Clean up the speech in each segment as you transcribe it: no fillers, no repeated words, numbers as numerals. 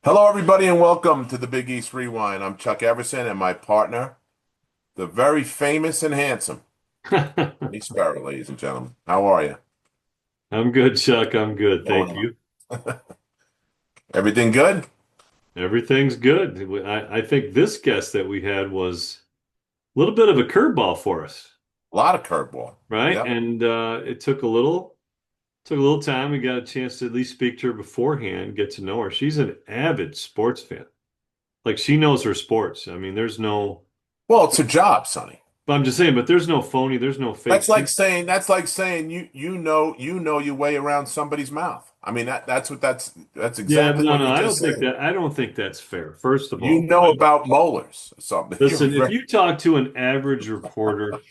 Hello, everybody, and welcome to the Big East Rewind. I'm Chuck Everson, and my partner, the very famous and handsome Lee Sparrow, ladies and gentlemen. How are you? I'm good, Chuck. I'm good. Going Thank on? you. Everything good? Everything's good. I think this guest that we had was a little bit of a curveball for us, A lot of curveball. right? Yep. And it took a little time. We got a chance to at least speak to her beforehand, get to know her. She's an avid sports fan. Like she knows her sports. I mean, there's no, Well, it's a job, Sonny. but I'm just saying, but there's no phony, there's no fake. That's like saying you know your way around somebody's mouth. I mean that's Yeah, exactly no, what no, you I just don't think said. that I don't think that's fair. First of You all, know about molars or something. You're listen, if very you talk to an average reporter,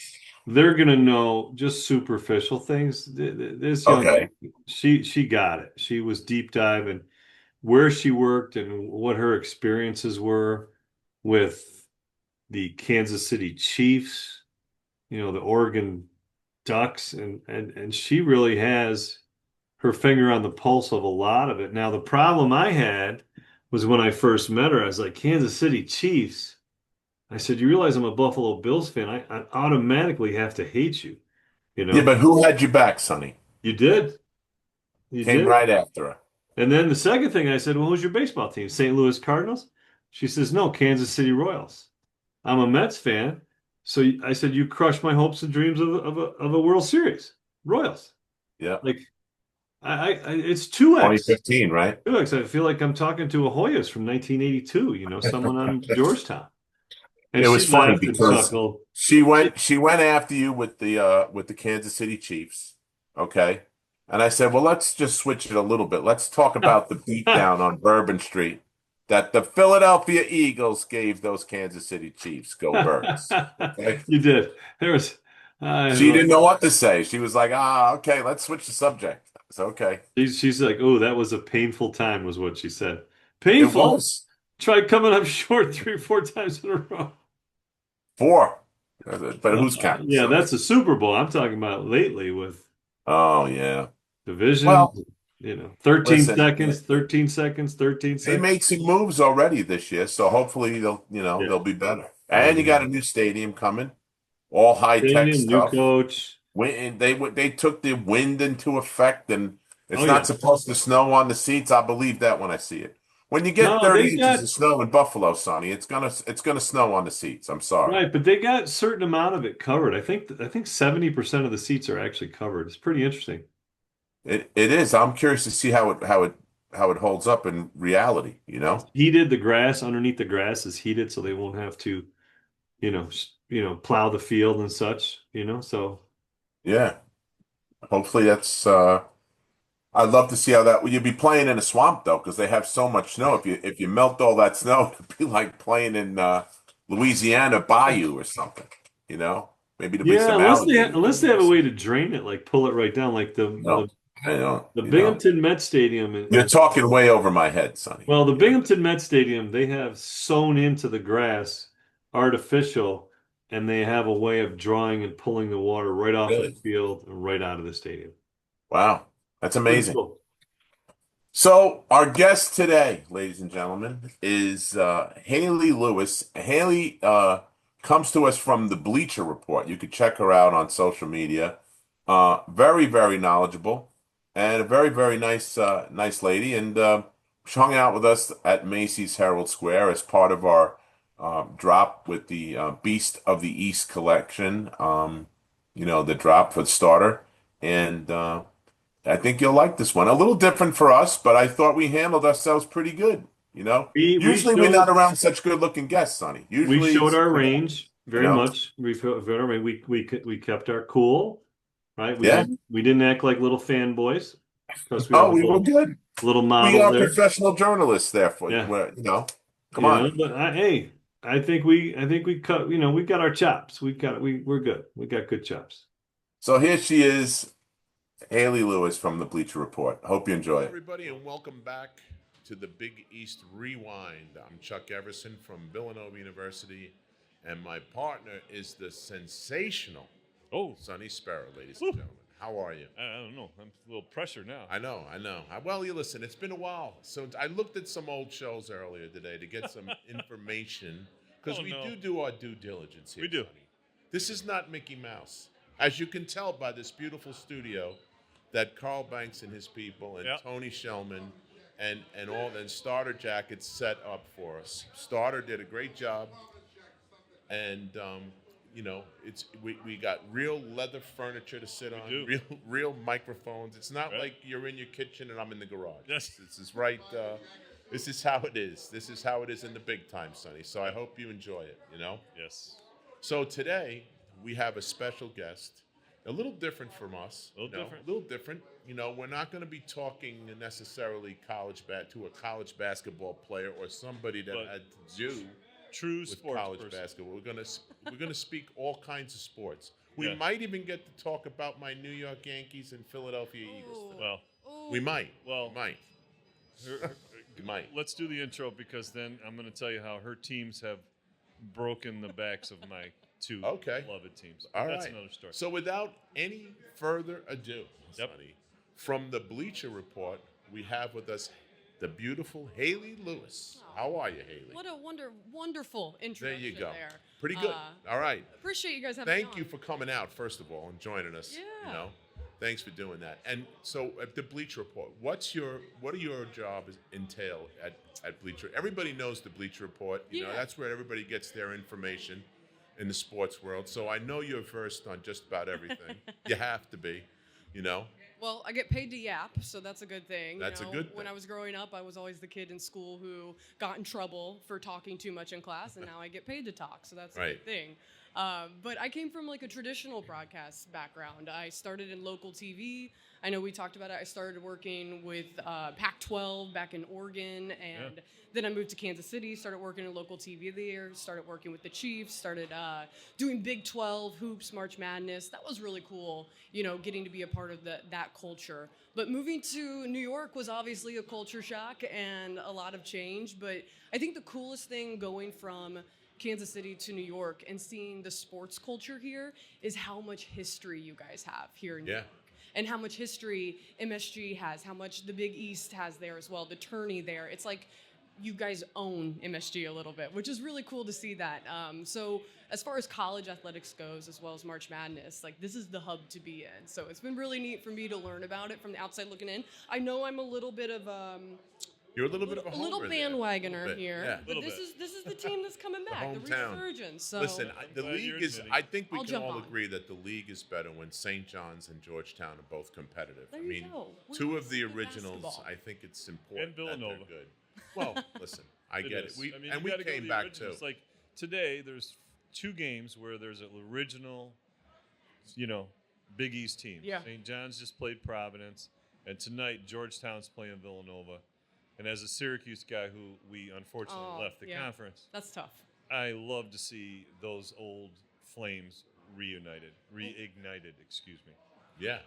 they're gonna know just superficial things. This young okay. lady, she got it. She was deep diving where she worked and what her experiences were with the Kansas City Chiefs, the Oregon Ducks, and she really has her finger on the pulse of a lot of it. Now, the problem I had was when I first met her, I was like, Kansas City Chiefs. I said, you realize I'm a Buffalo Bills fan. I automatically have to hate you, you Yeah, know? but who had you back, Sonny? You did. You Came did. right after her. And then the second thing I said, well, who's your baseball team? St. Louis Cardinals? She says, no, Kansas City Royals. I'm a Mets fan. So I said, you crushed my hopes and dreams of a World Series. Royals. Yeah. Like, it's 2X. 2015, right? 2X. I feel like I'm talking to a Hoyas from 1982, someone on Georgetown. And It she was funny laughed and because chuckled. she She, went she went after you with the Kansas City Chiefs. Okay. And I said, well, let's just switch it a little bit. Let's talk about the beatdown on Bourbon Street that the Philadelphia Eagles gave those Kansas City Chiefs. Go Birds. Okay. You did. There was, She uh, didn't know what to say. She was like, okay, let's switch the subject. It's okay. she's like, oh, that was a painful time, was what she said. It Painful. was Tried coming up short 3 or 4 times in a row. four. But who's counting, Yeah, Sonny? that's a Super Bowl. I'm talking about lately with Oh yeah. division, Well, 13 listen, seconds, 13 seconds, 13 they seconds. made some moves already this year, so hopefully Yeah. they'll be better. Yeah. And you got a new stadium coming, all high tech Stadium, new stuff. coach. They took the wind into effect, and Oh, it's not yeah. supposed to snow on the seats. I believe that when I see it. When you get No, 30 they inches got, of snow in Buffalo, Sonny, it's gonna snow on the seats. I'm sorry. right, but they got a certain amount of it covered. I think 70% of the seats are actually covered. It's pretty interesting. It is. I'm curious to see how it holds up in reality, you It's know? heated. The grass underneath the grass is heated, so they won't have to, plow the field and such. So Yeah. Hopefully that's I'd love to see how that. Well, you'd be playing in a swamp though, because they have so much snow. If you melt all that snow, it'd be like playing in Louisiana Bayou or something. You know, maybe there'll be yeah, some alligators unless in they there. have Or a way something. to drain it, like pull it right down, like the No, the I don't. the Binghamton Met Stadium. You're talking way over my head, Sonny. Well, the Binghamton Met Stadium, they have sewn into the grass artificial, and they have a way of drawing and pulling the water right off of the Really? field and right out of the stadium. Wow, that's Pretty amazing. cool. So our guest today, ladies and gentlemen, is Hayley Lewis. Hayley comes to us from the Bleacher Report. You could check her out on social media. Very, very knowledgeable and a very, very nice lady. And she hung out with us at Macy's Herald Square as part of our drop with the Beast of the East collection. The drop for the starter. And I think you'll like this one. A little different for us, but I thought we handled ourselves pretty good. We Usually we're not showed around such good-looking guests, Sonny. we Usually showed it's, our range you very know, much. We our range. We kept our cool, right? We yeah. didn't we didn't act like little fanboys. Plus, we have Oh, a we were little good. little We model are there. professional journalists, therefore. Yeah, Come on. But hey, I think we cut. We got our chops. We're good. We got good chops. So here she is, Haley Lewis from the Bleacher Report. Hope you enjoy Hello, it. everybody, and welcome back to the Big East Rewind. I'm Chuck Everson from Villanova University, and my partner is the sensational Oh, Sonny Sparrow, ladies and whew. gentlemen. How are you? I don't know. I'm a little pressure now. I know. Well, you listen, it's been a while. So I looked at some old shows earlier today to get some information because Oh, we no. do our due diligence here. We do. Sonny. This is not Mickey Mouse. As you can tell by this beautiful studio that Carl Banks and his people and Yep. Tony Shellman and Starter Jackets set up for us. Starter did a great job. And we got real leather furniture to sit on, do. real microphones. It's not Right. like you're in your kitchen and I'm in the garage. Yes. This is right. This is how it is. This is how it is in the big time, Sonny. So I hope you enjoy it. Yes. So today we have a special guest, a little different from us. A little different. A little different. We're not going to be talking necessarily to a college basketball player or somebody that But had to do True with sports college person. basketball. We're gonna speak all kinds of sports. We Yeah. might even get to talk about my New York Yankees and Philadelphia Eagles. today. Well, We might. Well- we might. We might. let's do the intro because then I'm going to tell you how her teams have broken the backs of my two Okay. beloved teams. All That's right. another story. So without any further ado, Yep. Sonny, from the Bleacher Report, we have with us the beautiful Hayley Lewis. How are you, Hayley? What a wonderful There introduction you go. there. Pretty good. All right. Appreciate you guys having me Thank on. you for coming out, first of all, and joining us. Yeah. Thanks for doing that. And so at the Bleacher Report, what do your job entail at Bleacher? Everybody knows the Bleacher Report. Yeah. That's where everybody gets their information in the sports world. So I know you're versed on just about everything. You have to be, Well, I get paid to yap, so that's a good thing. That's a good When thing. I was growing up, I was always the kid in school who got in trouble for talking too much in class, and now I get paid to talk, so that's a Right. good thing. But I came from like a traditional broadcast background. I started in local TV. I know we talked about it. I started working with Pac-12 back in Oregon, and then I moved to Kansas City, started working in local TV there, started working with the Chiefs, started doing Big 12, hoops, March Madness. That was really cool, getting to be a part of that culture. But moving to New York was obviously a culture shock and a lot of change. But I think the coolest thing going from Kansas City to New York and seeing the sports culture here is how much history you guys have here in New Yeah. York. And how much history MSG has, how much the Big East has there as well, the tourney there. It's like you guys own MSG a little bit, which is really cool to see that. So as far as college athletics goes, as well as March Madness, like this is the hub to be in. So it's been really neat for me to learn about it from the outside looking in. I know I'm a little bit of You're a little bit of a a little homer there. bandwagoner A little bit, here, yeah. but Little this bit. is the team that's coming back, the hometown. resurgence. So Listen, the glad you're league is. admitting. I think we I'll can jump all on. agree that the league is better when St. John's and Georgetown are both competitive. There I you mean, go. We two want of the some good originals. basketball. I think it's important And Villanova. that they're good. Well, listen, I get it. is. We I mean, and you we gotta go came to the back originals. too. Like today, there's two games where there's an original, Big East team. Yeah. St. John's just played Providence, and tonight Georgetown's playing Villanova. And as a Syracuse guy who we unfortunately Oh, left the yeah. conference, That's tough. I love to see those old flames reignited. Excuse me. Yeah.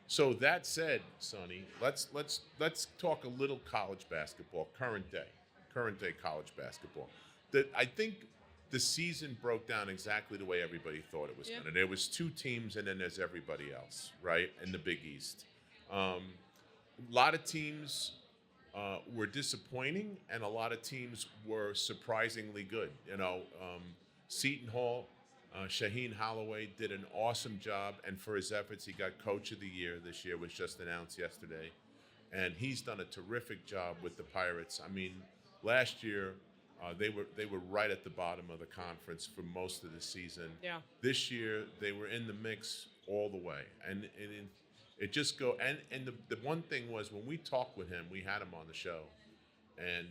So that said, Sonny, let's talk a little college basketball, current day college basketball. I think the season broke down exactly the way everybody thought it was Yeah. going to. There was two teams, and then there's everybody else, right? In the Big East, a lot of teams were disappointing, and a lot of teams were surprisingly good. Seton Hall. Shaheen Holloway did an awesome job, and for his efforts, he got Coach of the Year this year, was just announced yesterday. And he's done a terrific job with the Pirates. I mean, last year, they were right at the bottom of the conference for most of the season. Yeah. This year, they were in the mix all the way. And it just go and the one thing was when we talked with him, we had him on the show, and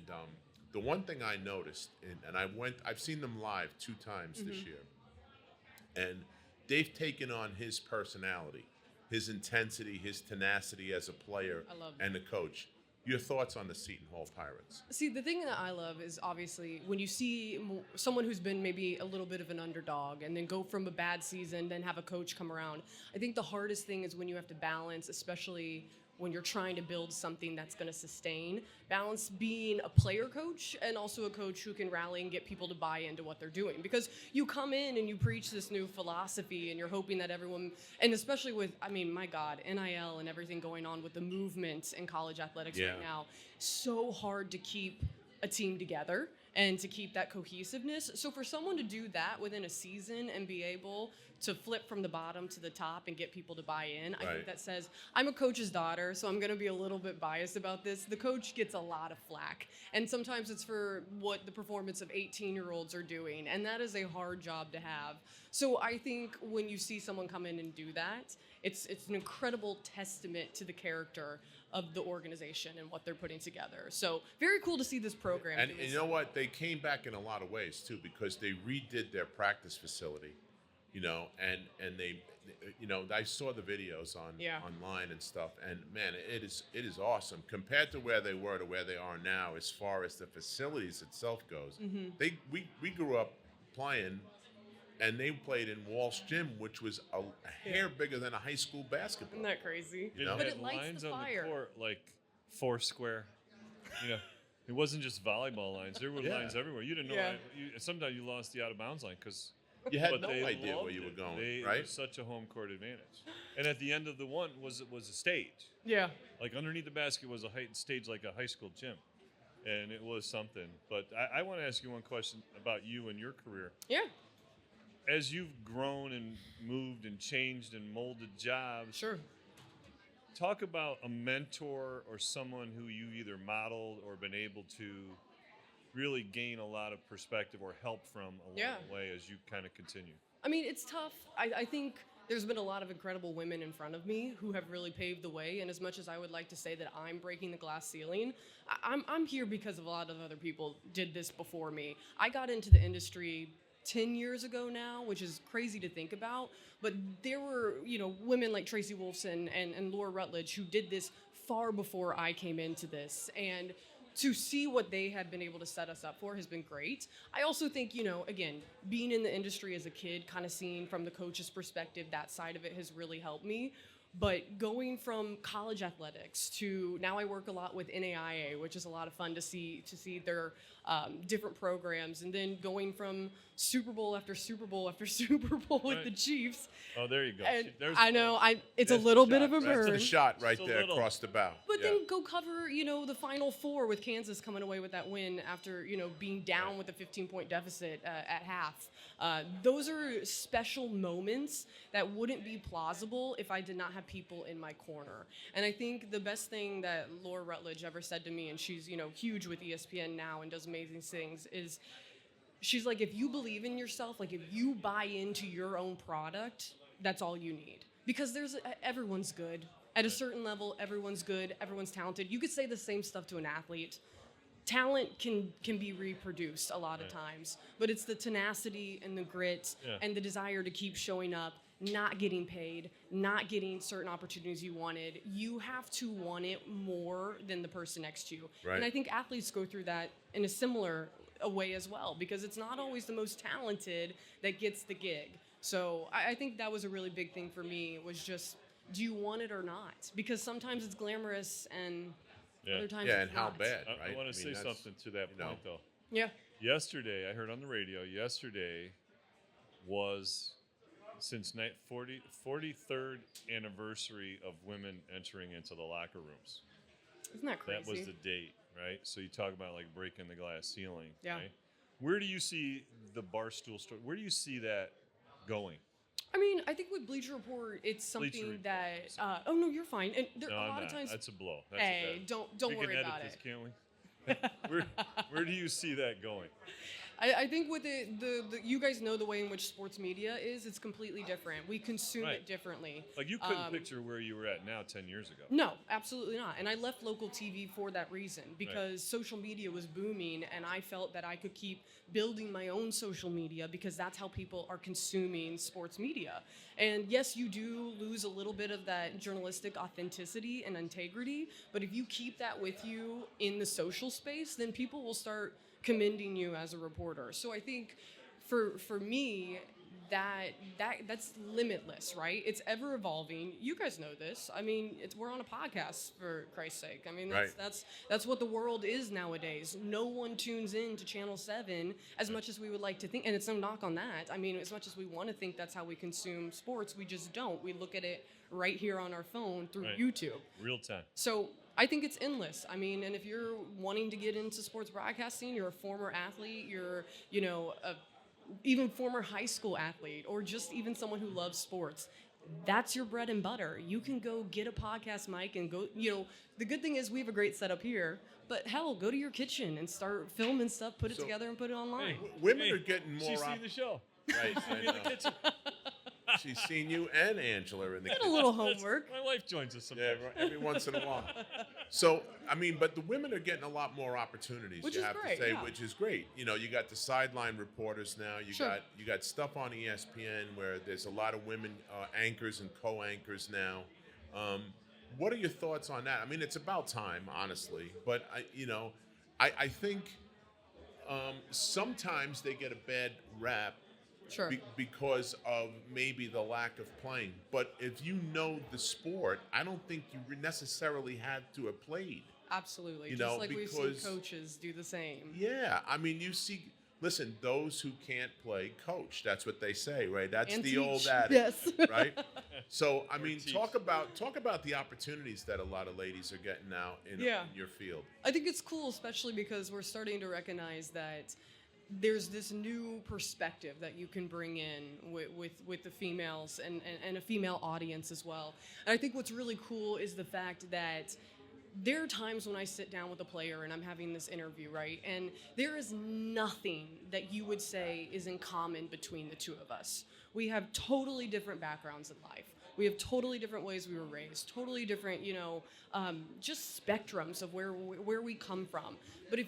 the one thing I noticed, and I've seen them live 2 times this year. And they've taken on his personality, his intensity, his tenacity as a player I love and a coach. Your thoughts on the Seton Hall Pirates? See, the thing that I love is obviously when you see someone who's been maybe a little bit of an underdog and then go from a bad season, then have a coach come around. I think the hardest thing is when you have to balance, especially when you're trying to build something that's going to sustain. Balance being a player coach and also a coach who can rally and get people to buy into what they're doing. Because you come in and you preach this new philosophy and you're hoping that everyone, and especially with, I mean, my God, NIL and everything going on with the movement in college athletics right now, so hard to keep a team together and to keep that cohesiveness. So for someone to do that within a season and be able to flip from the bottom to the top and get people to buy in, I think that says, I'm a coach's daughter, so I'm going to be a little bit biased about this. The coach gets a lot of flack, and sometimes it's for what the performance of 18-year-olds are doing, and that is a hard job to have. So I think when you see someone come in and do that, it's an incredible testament to the character of the organization and what they're putting together. So very cool to see this program. And you know what? They came back in a lot of ways too, because they redid their practice facility, and they, I saw the videos online and stuff, and man, it is awesome compared to where they were to where they are now as far as the facilities itself goes. We grew up playing. And they played in Walsh Gym, which was a hair bigger than a high school basketball. Isn't that crazy? You know? But It it lights lines the on fire. the court like four square. It wasn't just volleyball lines. There were lines everywhere. You didn't know. Yeah. Sometimes you lost the out of bounds line because You had but no they idea where loved you were it. going, It right? was such a home court advantage. And at the end of the one was a stage. Yeah. Like underneath the basket was a heightened stage like a high school gym. And it was something. But I want to ask you one question about you and your career. Yeah. As you've grown and moved and changed and molded jobs, Sure. talk about a mentor or someone who you either modeled or been able to really gain a lot of perspective or help from along the way as you kind of continue. I mean, it's tough. I think there's been a lot of incredible women in front of me who have really paved the way. And as much as I would like to say that I'm breaking the glass ceiling, I'm here because of a lot of other people did this before me. I got into the industry 10 years ago now, which is crazy to think about, but there were, women like Tracy Wolfson and Laura Rutledge who did this far before I came into this, and to see what they had been able to set us up for has been great. I also think, again, being in the industry as a kid, kind of seeing from the coach's perspective, that side of it has really helped me. But going from college athletics to now I work a lot with NAIA, which is a lot of fun to see their different programs, and then going from Super Bowl after Super Bowl after Super Bowl with the Chiefs. Oh, there you go. And There's I know it's a that's little the bit shot, of a right? burn. That's the shot right Just a there little. across the bow. But then go cover, the Final Four with Kansas coming away with that win after, being down with a 15-point deficit at half. Those are special moments that wouldn't be plausible if I did not have people in my corner. And I think the best thing that Laura Rutledge ever said to me, and she's, huge with ESPN now and does amazing things, is she's like, if you believe in yourself, like if you buy into your own product, that's all you need. Because everyone's good. At a certain level, everyone's good, everyone's talented. You could say the same stuff to an athlete. Talent can be reproduced a lot of times, but it's the tenacity and the grit and the desire to keep showing up, not getting paid, not getting certain opportunities you wanted. You have to want it more than the person next to you. Right. And I think athletes go through that in a similar way as well, because it's not always the most talented that gets the gig. So I think that was a really big thing for me, was just, do you want it or not? Because sometimes it's glamorous and other times Yeah, it's and how not. bad, I right? want to say that's, something to that point, though. Yeah. Yesterday, I heard on the radio, was since 43rd anniversary of women entering into the locker rooms. Isn't that crazy? That was the date, right? So you talk about like breaking the glass ceiling, Yeah. right? Where do you see the Barstool story? Where do you see that going? I mean, I think with Bleacher Report, it's something Bleacher Report, that. Oh no, you're fine. And there No, a I'm lot not. of times. That's a blow. That's Hey, don't we worry can edit about this, it. can't we? where do you see that going? I think with the you guys know the way in which sports media is. It's completely different. We consume Right. it differently. Like you couldn't picture where you were at now 10 years ago. No, absolutely not. And I left local TV for that reason, because social media was booming, and I felt that I could keep building my own social media, because that's how people are consuming sports media. And yes, you do lose a little bit of that journalistic authenticity and integrity, but if you keep that with you in the social space, then people will start commending you as a reporter. So I think for me, that's limitless, right? It's ever evolving. You guys know this. I mean, we're on a podcast, for Christ's sake. I mean, that's what the world is nowadays. No one tunes in to Channel 7 as much as we would like to think, and it's no knock on that. I mean, as much as we want to think that's how we consume sports, we just don't. We look at it right here on our phone through YouTube. Real time. So I think it's endless. I mean, and if you're wanting to get into sports broadcasting, you're a former athlete, you're, even former high school athlete, or just even someone who loves sports, that's your bread and butter. You can go get a podcast mic and go, the good thing is we have a great setup here, but hell, go to your kitchen and start filming stuff, put it together and put it online. Women are getting more. She's seen the show. Right. She's seen me in the kitchen. She's seen you and Angela in the Get a kitchen. little homework. My wife joins us Yeah, sometimes. every once in a while. So, I mean, but the women are getting a lot more opportunities, Which you is have great, to say, yeah. which is great. You got the sideline reporters now. You got stuff on ESPN where there's a lot of women anchors and co-anchors now. What are your thoughts on that? I mean, it's about time, honestly. But I think sometimes they get a bad rap. Sure. Because of maybe the lack of playing. But if you know the sport, I don't think you necessarily had to have played. Absolutely. You Just know, like we've because- seen coaches do the same. Yeah, I mean, listen, those who can't play, coach. That's what they say, right? That's And the teach. old adage, Yes. right? So, I mean, teach. talk about the opportunities that a lot of ladies are getting now in your field. I think it's cool, especially because we're starting to recognize that there's this new perspective that you can bring in with the females and a female audience as well. And I think what's really cool is the fact that there are times when I sit down with a player and I'm having this interview, right? And there is nothing that you would say is in common between the two of us. We have totally different backgrounds in life. We have totally different ways we were raised, totally different, just spectrums of where we come from. But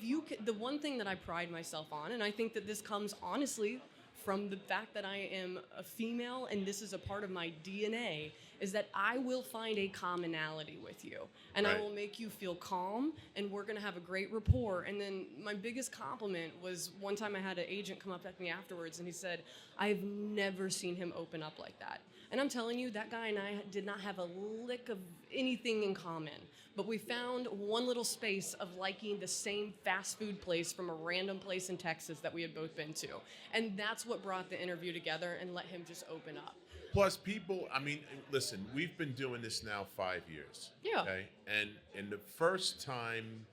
the one thing that I pride myself on, and I think that this comes honestly from the fact that I am a female and this is a part of my DNA, is that I will find a commonality with you. And I Right. will make you feel calm, and we're going to have a great rapport. And then my biggest compliment was one time I had an agent come up at me afterwards, and he said, I've never seen him open up like that. And I'm telling you, that guy and I did not have a lick of anything in common. But we found one little space of liking the same fast food place from a random place in Texas that we had both been to. And that's what brought the interview together and let him just open up. Plus, people, I mean, listen, we've been doing this now 5 years. Yeah. Okay. And the first time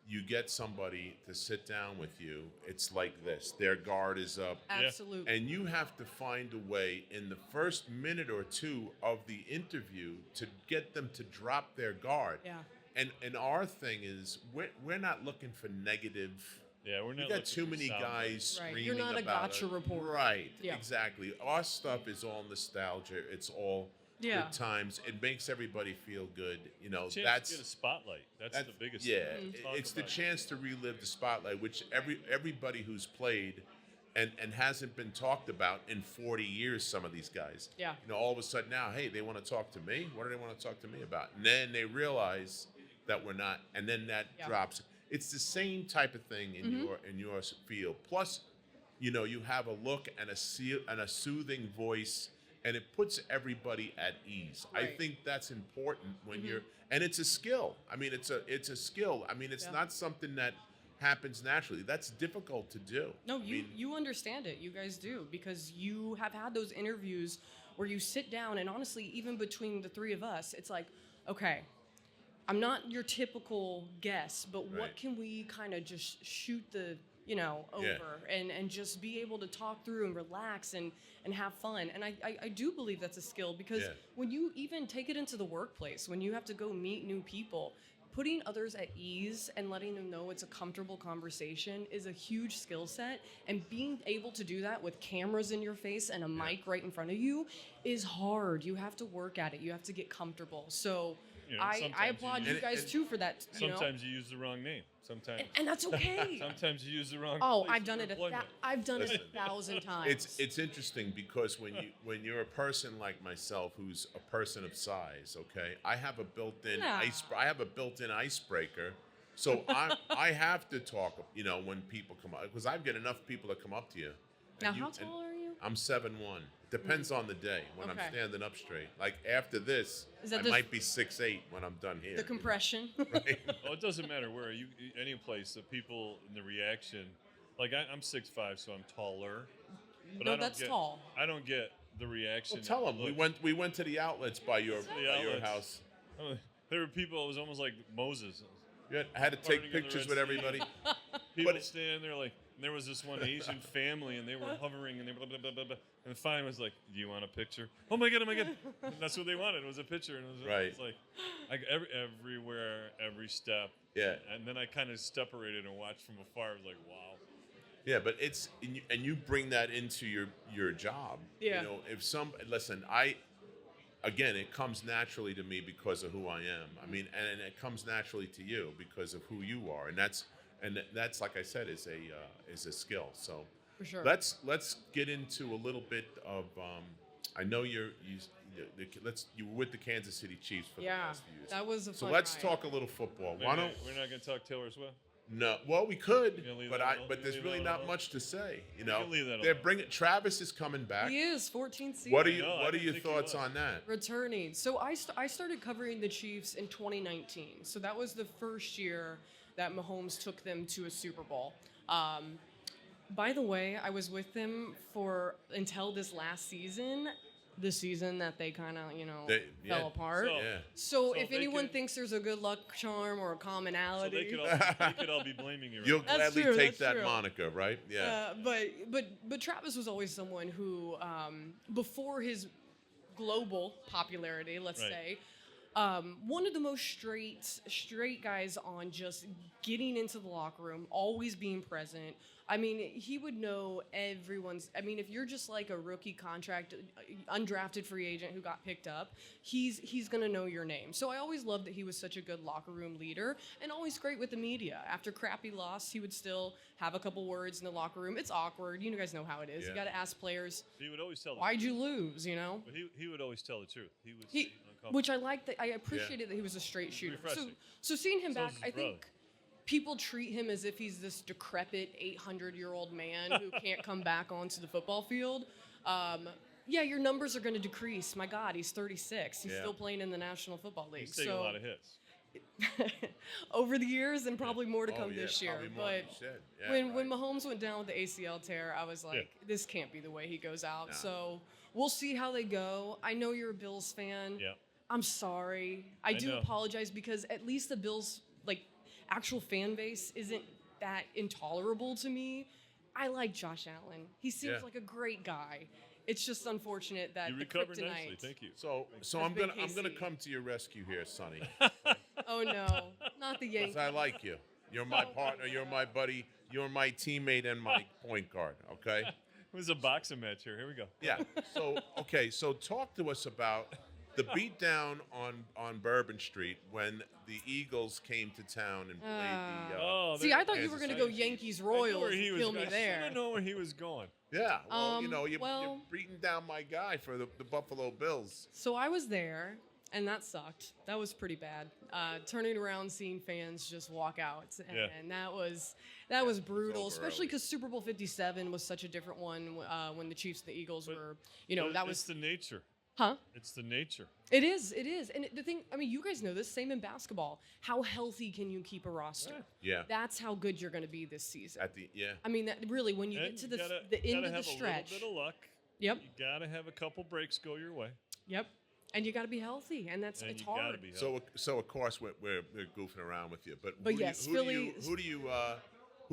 you get somebody to sit down with you, it's like this. Their guard is up. Absolutely. And you have to find a way in the first minute or two of the interview to get them to drop their guard. Yeah. And our thing is, we're not looking for negative. Yeah, we're not. We got looking too for many sound guys bites. screaming Right. You're not a about gotcha it. reporter. Right. Yeah. Exactly. Our stuff is all nostalgia. It's all Yeah. good times. It makes everybody feel good. Chance to That's get a spotlight. That's the biggest. yeah. thing. Talk It's the about it. chance to relive the spotlight, which everybody who's played and hasn't been talked about in 40 years. Some of these guys. Yeah. All of a sudden now, hey, they want to talk to me. What do they want to talk to me about? And then they realize that we're not, and then that Yeah. drops. It's the same type of thing in your field. Plus, you have a look and a soothing voice, and it puts everybody at ease. I Right. think that's important when you're, and it's a skill. I mean, it's a skill. I mean, it's Yeah. not something that happens naturally. That's difficult to do. No, I mean, you understand it. You guys do, because you have had those interviews where you sit down, and honestly, even between the three of us, it's like, okay, I'm not your typical guest, but Right. what can we kind of just shoot the, over and just be able to talk through and relax and have fun. And I do believe that's a skill, because Yeah. when you even take it into the workplace, when you have to go meet new people, putting others at ease and letting them know it's a comfortable conversation is a huge skill set. And being able to do that with cameras in your face and a mic right in front of you is hard. You have to work at it. You have to get comfortable. So I sometimes applaud you you guys too for that. Sometimes you use the wrong name. Sometimes. And that's okay. Sometimes you use the wrong. Oh, place I've done for it. employment. I've done it 1,000 times. It's interesting because when you're a person like myself who's a person of size, okay, I have a built-in icebreaker, so I have to talk, when people come up, because I get enough people that come up to you. Now, and how tall are you? I'm 7'1". Depends on the day when I'm Okay. standing up straight. Like after this, Is that I the- might be 6'8" when I'm done here. The compression. Right? Well, it doesn't matter where you any place. The people in the reaction, like I'm 6'5", so I'm taller. But No, I don't that's get, tall. I don't get the reaction. Well, tell them we went to the outlets by your outlets. house. There were people. It was almost like Moses. I had to Parting take of the pictures Red with Sea. everybody. People But- stand there like. And there was this one Asian family, and they were hovering, and they blah, blah, blah, blah, blah. And finally was like, "Do you want a picture?" Oh my god! Oh my god! And that's what they wanted. It was a picture, and it was Right. It's like, everywhere, every step. Yeah. And then I kind of separated and watched from afar. I was like, "Wow." Yeah, but it's and you bring that into your job. Yeah. You know, again, it comes naturally to me because of who I am. I mean, and it comes naturally to you because of who you are, and that's like I said is a skill. So For sure. let's get into a little bit of. I know you were with the Kansas City Chiefs for the Yeah, past few years. that was a So fun let's ride. talk a little football. We're Why not, don't we're not going to talk Taylor Swift. no? Well, we could, gonna leave but that alone? but You there's leave really that not alone? much to say. You know, can leave that they're alone. bringing Travis is coming back. He is 14th season. What are No, I what are didn't your think he thoughts was. on that? Returning. So I started covering the Chiefs in 2019. So that was the first year that Mahomes took them to a Super Bowl. By the way, I was with them until this last season, the season that they kind of, fell apart. So- Yeah. So, So if they anyone can- thinks there's a good luck charm or a So commonality, they could all be blaming you. Right You'll now. That's gladly true, take that's that true. moniker, right? Yeah. but Travis was always someone who, before his global popularity, let's Right. say, one of the most straight guys on just getting into the locker room, always being present. I mean, he would know everyone's. I mean, if you're just like a rookie contract, undrafted free agent who got picked up, he's gonna know your name. So I always loved that he was such a good locker room leader and always great with the media. After crappy loss, he would still have a couple words in the locker room. It's awkward. You guys know how it is. Yeah. You got to ask players, He would always tell. why'd you lose? You know. But he would always tell the truth. He was He, uncomfortable. which I like that. I appreciated that he was a straight shooter. So, Refreshing. so seeing him So back, is his I think brother. people treat him as if he's this decrepit 800-year-old man who can't come back onto the football field. Yeah, your numbers are going to decrease. My God, he's 36. He's Yeah. still playing in the National Football League. He's taking a lot of hits. over the years, and probably more to Oh, come yeah, this year. probably more But than you said. Yeah, when right. Mahomes went down with the ACL tear, I was like, this can't be the way he goes out. Nah. So we'll see how they go. I know you're a Bills fan. Yeah. I'm sorry. I do know. apologize because at least the Bills, actual fan base isn't that intolerable to me. I like Josh Allen. He seems Yeah. like a great guy. It's just unfortunate that You the recovered kryptonite. nicely. Thank you. So That's I'm been gonna KC. come to your rescue here, Sonny. Oh no, not the 'Cause Yankees. I like you. You're my partner. You're my buddy. You're my teammate and my point guard. Okay. It was a boxing match here. Here we go. Yeah. So okay. So talk to us about the beatdown on Bourbon Street when the Eagles came to town and played the. Oh, See, there- I thought you were Kansas going to go City. Yankees I knew Royals where and he was kill me going. I there. didn't know where he was going. Yeah. Well, you're well- beating down my guy for the Buffalo Bills. So I was there, and that sucked. That was pretty bad. Turning around, seeing fans just walk out, Yeah. and that was brutal. over Especially early. because Super Bowl 57 was such a different one when the Chiefs and the Eagles But- were. But That it's was. the nature. Huh? It's the nature. It is. And the thing, I mean, you guys know this. Same in basketball. How healthy can you keep a roster? Yeah. That's how good you're going to be this season. Yeah. I mean, that really when you And get to you gotta- the end gotta of the have stretch. a little bit of luck. Yep. You gotta have a couple breaks go your way. Yep. And you got to be healthy, and it's And you hard. gotta be healthy. So of course we're goofing around with you, but yes, who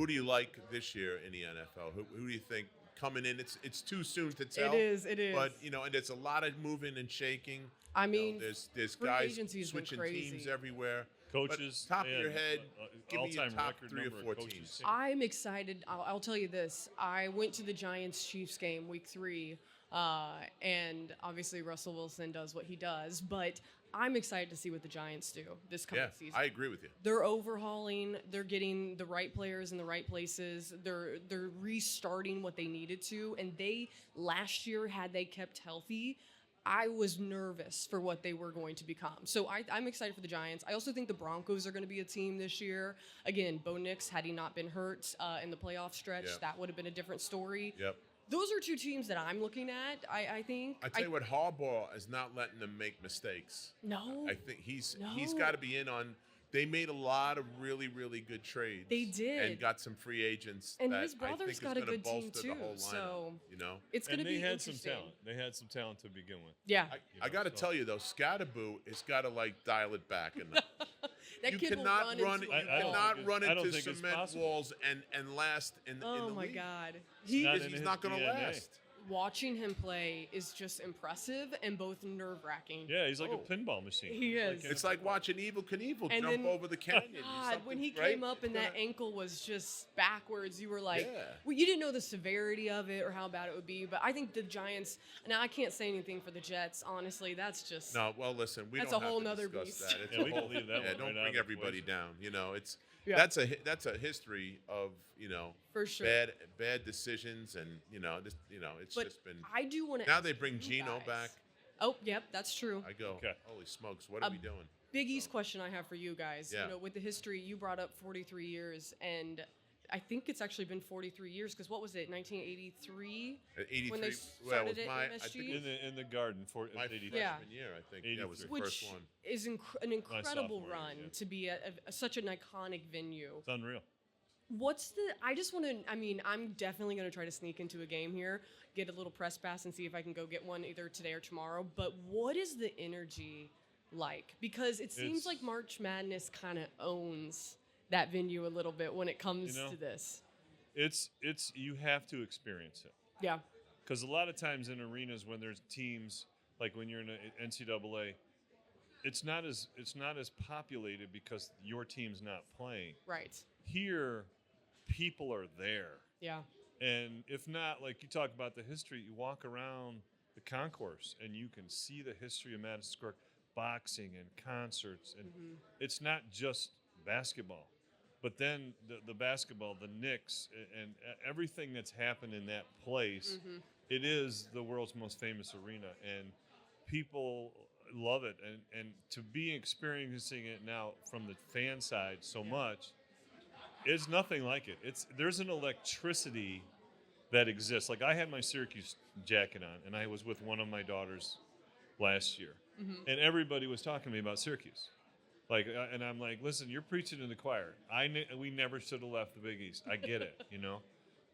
do you like this year in the NFL? Who do you think coming in? It's too soon to tell. It is. It is. But and there's a lot of moving and shaking. I You know, mean, there's free guys agency's been switching crazy. teams everywhere. Coaches. But top they of your had, head, give me your all-time top record 3 or number of 4 coaches. teams. I'm excited. I'll tell you this. I went to the Giants Chiefs game week 3, and obviously Russell Wilson does what he does, but I'm excited to see what the Giants do this coming Yeah, season. I agree with you. They're overhauling. They're getting the right players in the right places. They're restarting what they needed to. And last year, had they kept healthy, I was nervous for what they were going to become. So I'm excited for the Giants. I also think the Broncos are going to be a team this year. Again, Bo Nix, had he not been hurt in the playoff stretch, Yep. that would have been a different story. Yep. Those are two teams that I'm looking at. I think. I tell you what, Harbaugh is not letting them make mistakes. No. I think he's No. got to be in on. They made a lot of really, really good trades. They did. And got some free agents. And that his brother's I think got is a gonna good team bolster too. The whole lineup, So you know, it's going to And be they had some interesting. talent. They had some talent to begin with. Yeah. I got to tell you though, Scatterboo has got to like dial it back enough. That You kid will cannot run run. into You a I don't wall. cannot think run I don't into think it's cement possible. walls and last in the Oh in the my league. God. Not in He's his not going to DNA. last. Watching him play is just impressive and both nerve-wracking. Yeah, he's like Oh. a pinball machine. He is. It's like watching Evil Knievel And jump then- over the canyon. God, when he Right? came up and that ankle was just backwards, you were like, Yeah. well, you didn't know the severity of it or how bad it would be. But I think the Giants. Now I can't say anything for the Jets. Honestly, that's just. No, well, listen, we That's don't a whole have to nother discuss beast. that. It's Yeah, a we can whole- leave that yeah, one don't right out bring of the everybody equation. down. You know, it's Yeah. that's a history of For sure. bad decisions, and it's But just been. I do want to. Now they bring Gino back. Oh, yep, that's true. I go, Okay. holy smokes, what are we doing? Big East question I have for you guys. Yeah. You know, with the history, you brought up 43 years, and I think it's actually been 43 years because what was it, 1983? At 83. When they well, it was started it, my I MSG? think it was In the garden for my at 80. Yeah. freshman year. I think that was the 83. first Which one. is an incredible sophomore run year, yeah. to be at such an iconic venue. It's unreal. I just want to, I'm definitely going to try to sneak into a game here, get a little press pass and see if I can go get one either today or tomorrow. But what is the energy like? Because it seems It's- like March Madness kind of owns that venue a little bit when it comes You know, to this. It's you have to experience it. Yeah. Because a lot of times in arenas when there's teams, like when you're in an NCAA, it's not as populated because your team's not playing. Right. Here, people are there. Yeah. And if not, like you talk about the history, you walk around the concourse and you can see the history of Madison Square, boxing and concerts. And it's not just basketball, but then the basketball, the Knicks, and everything that's happened in that place, it is the world's most famous arena. And people love it. And to be experiencing it now from the fan side so much, it's nothing like it. There's an electricity that exists. Like I had my Syracuse jacket on, and I was with one of my daughters last year, and everybody was talking to me about Syracuse. Like, and I'm like, listen, you're preaching to the choir. We never should have left the Big East. I get it,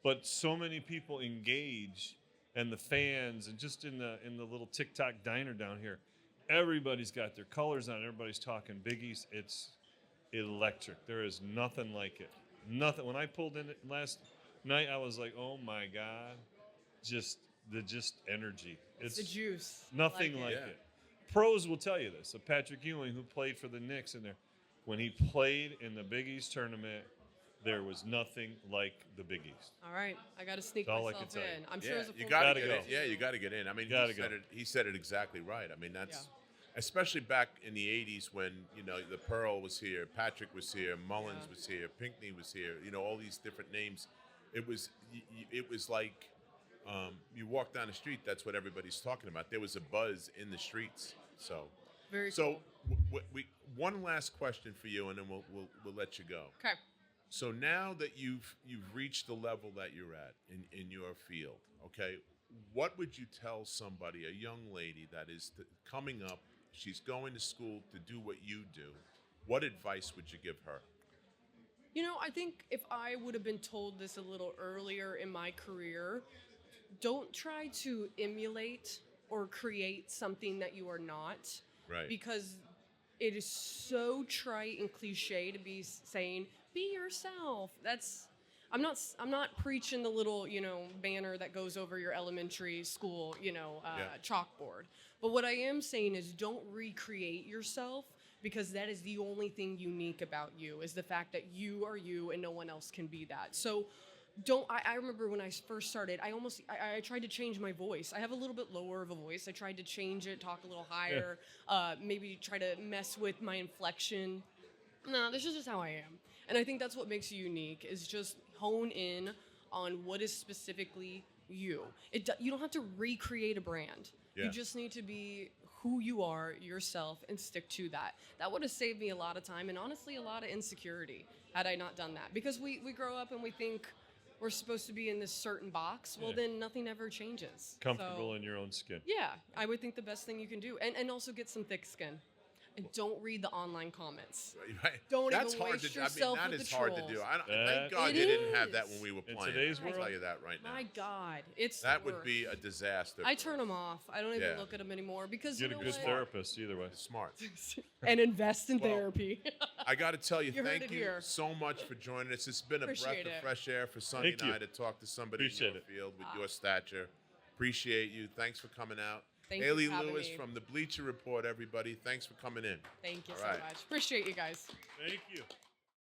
but so many people engage, and the fans, and just in the little TikTok diner down here, everybody's got their colors on. Everybody's talking Big East. It's electric. There is nothing like it. Nothing. When I pulled in it last night, I was like, "Oh my God!" Just energy. It's the juice. Nothing Like like it. it. Pros will tell you this. So Patrick Ewing, who played for the Knicks in there, when he played in the Big East tournament, there was nothing like the Big East. All right. I got to sneak That's all I myself can tell you. in. I'm sure Yeah, it's a you full got to Gotta get go. in. Yeah, you got to get in. I mean, Gotta go. he said it exactly right. I mean, that's Yeah. especially back in the '80s when the Pearl was here, Patrick was here, Mullins Yeah. was here, Pinckney was here. All these different names. It was like you walk down the street. That's what everybody's talking about. There was a buzz in the streets. So Very so cool. one last question for you, and then we'll let you go. Okay. So now that you've reached the level that you're at in your field, okay, what would you tell somebody, a young lady that is coming up, she's going to school to do what you do, what advice would you give her? I think if I would have been told this a little earlier in my career, don't try to emulate or create something that you are not. Right. Because it is so trite and cliche to be saying, be yourself. I'm not preaching the little, banner that goes over your elementary school, chalkboard. But what I am saying is don't recreate yourself, because that is the only thing unique about you, is the fact that you are you and no one else can be that. So I remember when I first started, I tried to change my voice. I have a little bit lower of a voice. I tried to change it, talk a little higher, maybe try to mess with my inflection. No, this is just how I am. And I think that's what makes you unique, is just hone in on what is specifically you. You don't have to recreate a brand. Yeah. You just need to be who you are, yourself, and stick to that. That would have saved me a lot of time and honestly a lot of insecurity had I not done that. Because we grow up and we think we're supposed to be in this certain box, well, then nothing ever changes. Comfortable So, in your own skin. yeah, I would think the best thing you can do. And also get some thick skin. And don't read the online comments. Right. Don't That's even hard waste to. yourself that with is the hard trolls. to do. Thank That God It they didn't have that is. when we were In playing. today's I'll world? tell you that right now. My God, it's That the would be a worst. disaster. I for turn us. them off. I don't even Yeah. look at them anymore because Get you a know good what? therapist either way. Smart. And invest in Well, therapy. I got to tell you, You heard thank it you here. so much for joining us. It's been a Appreciate breath of it. fresh air for Sonny Thank and I you. to talk to somebody Appreciate in your it. field with your stature. Appreciate you. Thanks for coming out. Thank you Hayley for having Lewis me. from the Bleacher Report, everybody. Thanks for coming in. Thank you All so right. much. Appreciate you guys. Thank you.